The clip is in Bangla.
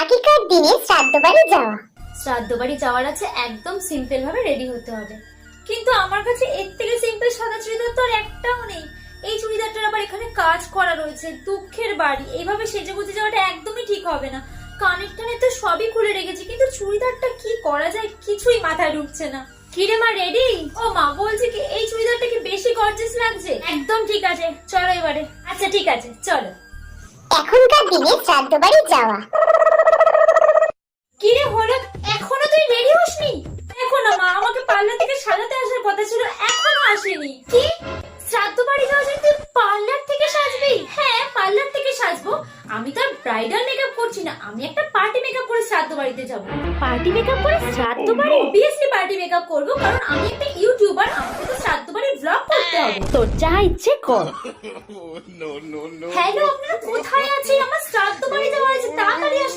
আগেকার দিনে শ্রাদ্ধ বাড়ি যাওয়া। শ্রাদ্ধ বাড়ি যাওয়ার আছে, একদম সিম্পল ভাবে রেডি হতে হবে। কিন্তু আমার কাছে এর থেকে সিম্পল সাদা চুড়িদার তো আর একটাও নেই। এই চুড়িদারটার আবার এখানে কাজ করা রয়েছে, দুঃখের বাড়ি। এইভাবে সেজে গুজে যাওয়াটা একদমই ঠিক হবে না। কানের টানে তো সবই খুলে রেখেছি, কিন্তু চুড়িদারটা কি করা যায় কিছুই মাথায় ঢুকছে না। কিরে মা, রেডি? ও মা, বলছি কি এই চুড়িদারটা কি বেশি গর্জিয়াস লাগছে? একদম ঠিক আছে, চলো এবারে। আচ্ছা ঠিক আছে, চলো। এখনকার দিনে শ্রাদ্ধ বাড়ি যাওয়া। কিরে হলো, এখনো তুই রেডি হসনি? দেখো না মা, আমাকে পার্লার থেকে সাজাতে আসার কথা ছিল, এখনো আসেনি। কি শ্রাদ্ধ বাড়ি যাওয়ার জন্য তুই পার্লার থেকে সাজবি? হ্যাঁ, পার্লার থেকে সাজবো। আমি তো আর ব্রাইডাল মেকআপ করছি না, আমি একটা পার্টি মেকআপ করে শ্রাদ্ধ বাড়িতে যাব। পার্টি মেকআপ করে শ্রাদ্ধ বাড়ি? অবভিয়াসলি পার্টি মেকআপ করব, কারণ আমি একটা ইউটিউবার, আমাকে তো শ্রাদ্ধ বাড়ির ব্লগ করতে হবে। তোর যা ইচ্ছে কর। হ্যালো, আপনারা কোথায় আছেন? আমার শ্রাদ্ধ বাড়ি যাওয়ার আছে, তাড়াতাড়ি আসুন।